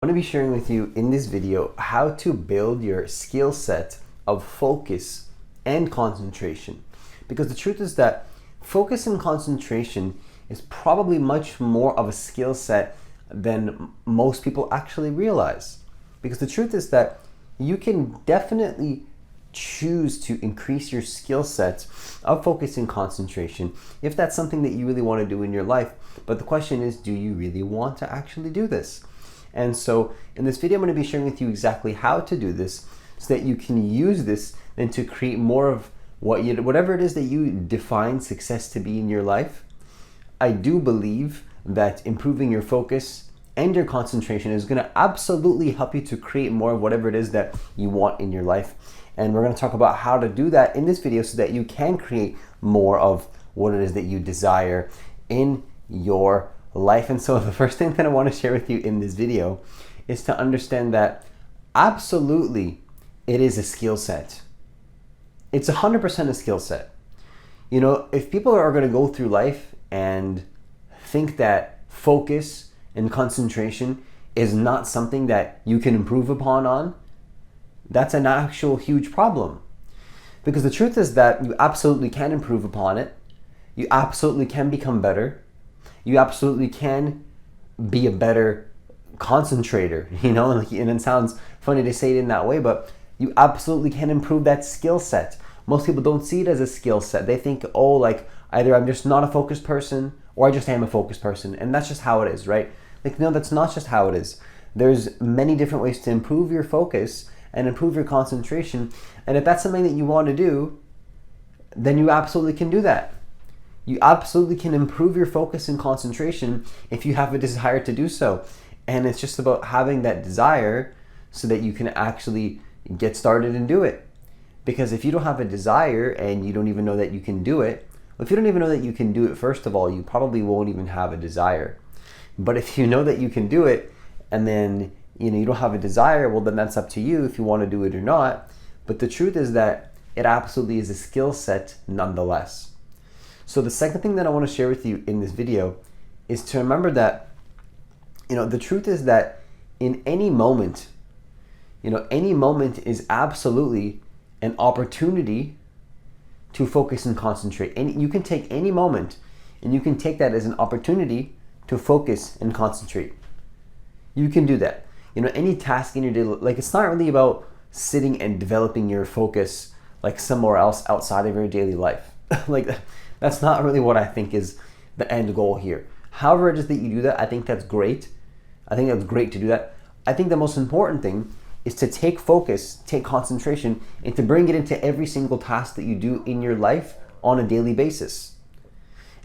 going to be sharing with you in this video how to build your skill set of focus and concentration. Because the truth is that focus and concentration is probably much more of a skill set than most people actually realize. Because the truth is that you can definitely choose to increase your skill set of focus and concentration if that's something that you really want to do in your life. But the question is, do you really want to actually do this? And so in this video, I'm going to be sharing with you exactly how to do this so that you can use this then to create more of whatever it is that you define success to be in your life. I do believe that improving your focus and your concentration is going to absolutely help you to create more of whatever it is that you want in your life. And we're going to talk about how to do that in this video so that you can create more of what it is that you desire in your life. And so the first thing that I want to share with you in this video is to understand that absolutely it is a skill set. It's 100% a skill set. You know, if people are going to go through life and think that focus and concentration is not something that you can improve upon, that's an actual huge problem. Because the truth is that you absolutely can improve upon it. You absolutely can become better. You absolutely can be a better concentrator, you know, and it sounds funny to say it in that way, but you absolutely can improve that skill set. Most people don't see it as a skill set. They think, oh, like either I'm just not a focused person or I just am a focused person. And that's just how it is, right? Like, no, that's not just how it is. There's many different ways to improve your focus and improve your concentration. And if that's something that you want to do, then you absolutely can do that. You absolutely can improve your focus and concentration if you have a desire to do so. And it's just about having that desire so that you can actually get started and do it. Because if you don't have a desire and you don't even know that you can do it, well, if you don't even know that you can do it, first of all, you probably won't even have a desire. But if you know that you can do it and then you don't have a desire, well, then that's up to you if you want to do it or not. But the truth is that it absolutely is a skill set nonetheless. So the second thing that I want to share with you in this video is to remember that, the truth is that in any moment is absolutely an opportunity to focus and concentrate. And you can take any moment and you can take that as an opportunity to focus and concentrate. You can do that. Any task in your day, like it's not really about sitting and developing your focus like somewhere else outside of your daily life. That's not really what I think is the end goal here. However it is that you do that, I think that's great. I think that's great to do that. I think the most important thing is to take focus, take concentration, and to bring it into every single task that you do in your life on a daily basis.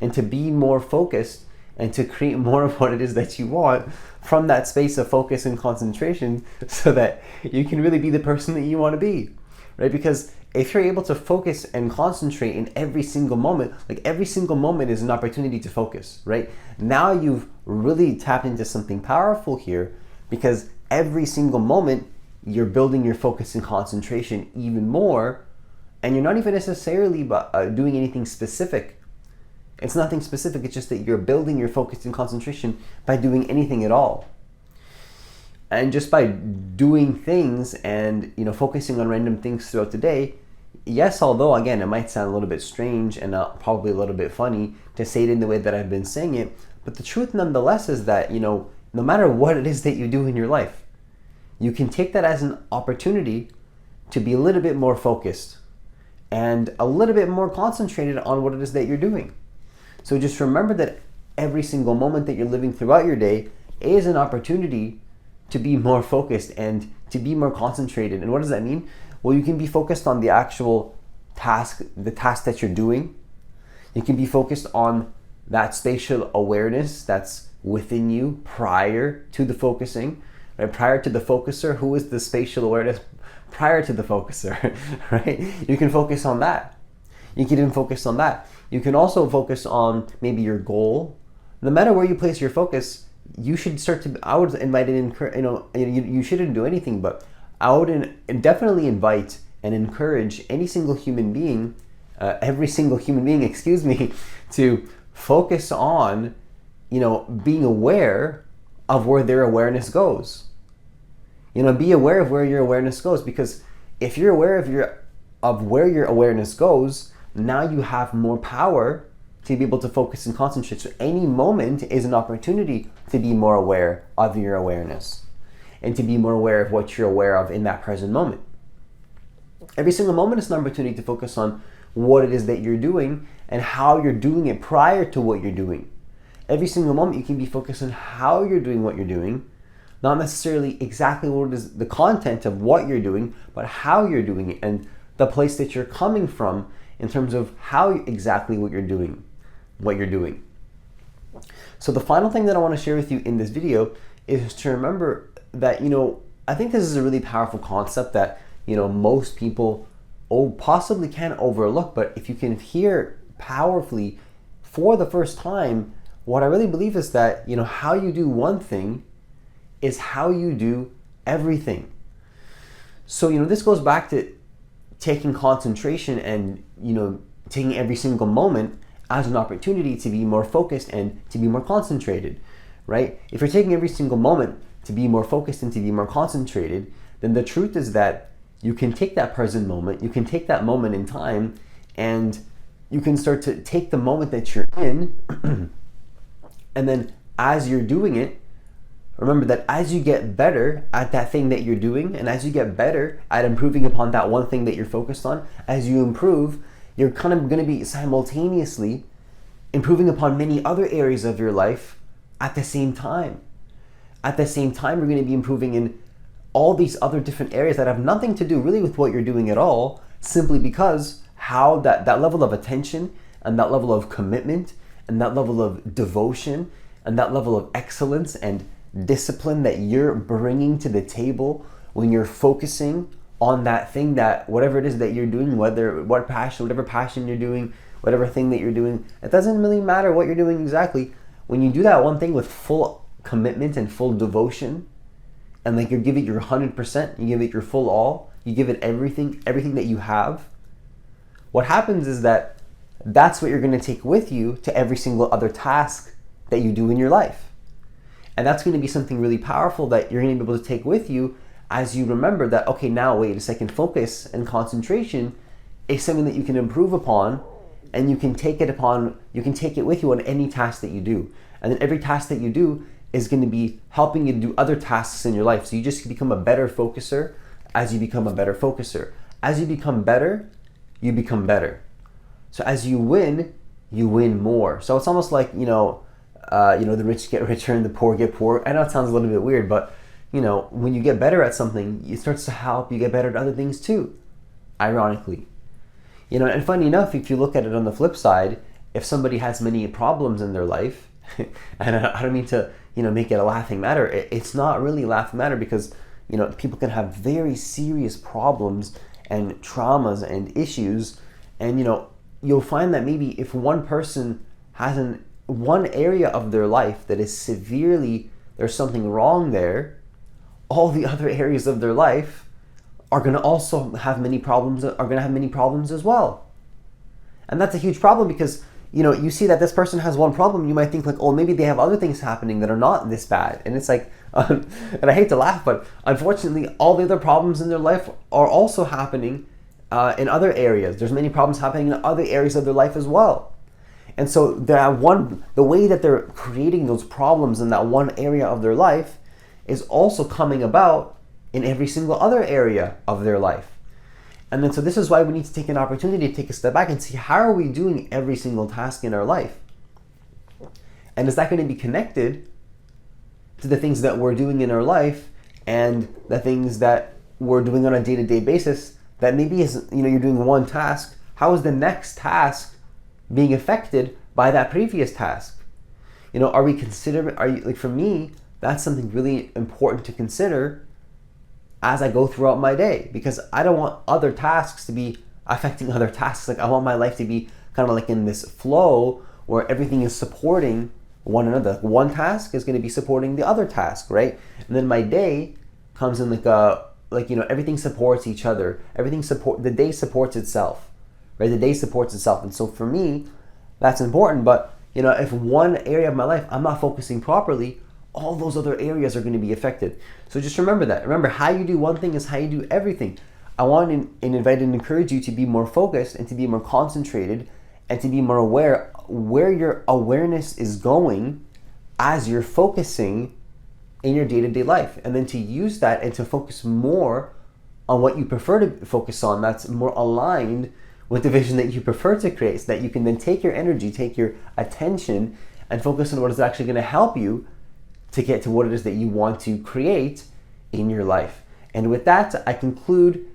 And to be more focused and to create more of what it is that you want from that space of focus and concentration so that you can really be the person that you want to be, right? Because if you're able to focus and concentrate in every single moment, like every single moment is an opportunity to focus, right? Now you've really tapped into something powerful here because every single moment you're building your focus and concentration even more, and you're not even necessarily doing anything specific. It's nothing specific, it's just that you're building your focus and concentration by doing anything at all. And just by doing things and focusing on random things throughout the day, yes, although again it might sound a little bit strange and probably a little bit funny to say it in the way that I've been saying it, but the truth nonetheless is that no matter what it is that you do in your life, you can take that as an opportunity to be a little bit more focused and a little bit more concentrated on what it is that you're doing. So just remember that every single moment that you're living throughout your day is an opportunity to be more focused and to be more concentrated. And what does that mean? Well, you can be focused on the actual task, the task that you're doing. You can be focused on that spatial awareness that's within you prior to the focusing, right? Prior to the focuser, who is the spatial awareness prior to the focuser, right? You can focus on that. You can even focus on that. You can also focus on maybe your goal. No matter where you place your focus, you should I would invite and encourage, you shouldn't do anything, but I would definitely invite and encourage any single human being, every single human being, to focus on, being aware of where their awareness goes. Be aware of where your awareness goes, because if you're aware of where your awareness goes, now you have more power to be able to focus and concentrate. So any moment is an opportunity to be more aware of your awareness and to be more aware of what you're aware of in that present moment. Every single moment is an opportunity to focus on what it is that you're doing and how you're doing it prior to what you're doing. Every single moment you can be focused on how you're doing what you're doing, not necessarily exactly what it is, the content of what you're doing, but how you're doing it and the place that you're coming from in terms of how exactly what you're doing. So the final thing that I want to share with you in this video is to remember that, I think this is a really powerful concept that, most people possibly can overlook, but if you can hear powerfully for the first time, what I really believe is that, how you do one thing is how you do everything. So, this goes back to taking concentration and, taking every single moment as an opportunity to be more focused and to be more concentrated, right? If you're taking every single moment to be more focused and to be more concentrated, then the truth is that you can take that present moment, you can take that moment in time, and you can start to take the moment that you're in, and then as you're doing it, remember that as you get better at that thing that you're doing, and as you get better at improving upon that one thing that you're focused on, as you improve, you're kind of going to be simultaneously improving upon many other areas of your life at the same time. At the same time, you're going to be improving in all these other different areas that have nothing to do really with what you're doing at all, simply because how that level of attention and that level of commitment and that level of devotion and that level of excellence and discipline that you're bringing to the table when you're focusing on that thing, that whatever it is that you're doing, whatever passion you're doing, whatever thing that you're doing, it doesn't really matter what you're doing exactly. When you do that one thing with full commitment and full devotion, and you give it your 100%, you give it your full all, you give it everything that you have, what happens is that that's what you're going to take with you to every single other task that you do in your life. And that's going to be something really powerful that you're going to be able to take with you as you remember that, okay, now wait a second, focus and concentration is something that you can improve upon, and you can take it with you on any task that you do. And then every task that you do is going to be helping you do other tasks in your life. So you just become a better focuser as you become a better focuser. As you become better, you become better. So as you win more. So it's almost like, the rich get richer and the poor get poorer. I know it sounds a little bit weird, but when you get better at something, it starts to help you get better at other things too, ironically. And funny enough, if you look at it on the flip side, if somebody has many problems in their life, and I don't mean to, make it a laughing matter, it's not really a laughing matter, because, people can have very serious problems and traumas and issues, and, you'll find that maybe if one person has one area of their life that is severely, there's something wrong there, all the other areas of their life are going to also have many problems, as well. And that's a huge problem, because you see that this person has one problem, you might think like, oh, maybe they have other things happening that are not this bad. And it's like, and I hate to laugh, but unfortunately, all the other problems in their life are also happening in other areas. There's many problems happening in other areas of their life as well. And so the way that they're creating those problems in that one area of their life is also coming about in every single other area of their life. And then so this is why we need to take an opportunity to take a step back and see, how are we doing every single task in our life? And is that going to be connected to the things that we're doing in our life and the things that we're doing on a day-to-day basis, that maybe is, you're doing one task, how is the next task being affected by that previous task? For me, that's something really important to consider as I go throughout my day, because I don't want other tasks to be affecting other tasks. Like, I want my life to be kind of like in this flow where everything is supporting one another. One task is going to be supporting the other task, right? And then my day comes in everything supports each other. The day supports itself, right? The day supports itself. And so for me, that's important. But if one area of my life I'm not focusing properly, all those other areas are going to be affected. So just remember that. Remember, how you do one thing is how you do everything. I want to invite and encourage you to be more focused and to be more concentrated and to be more aware where your awareness is going as you're focusing in your day-to-day life, and then to use that and to focus more on what you prefer to focus on that's more aligned with the vision that you prefer to create, so that you can then take your energy, take your attention, and focus on what is actually going to help you to get to what it is that you want to create in your life. And with that, I conclude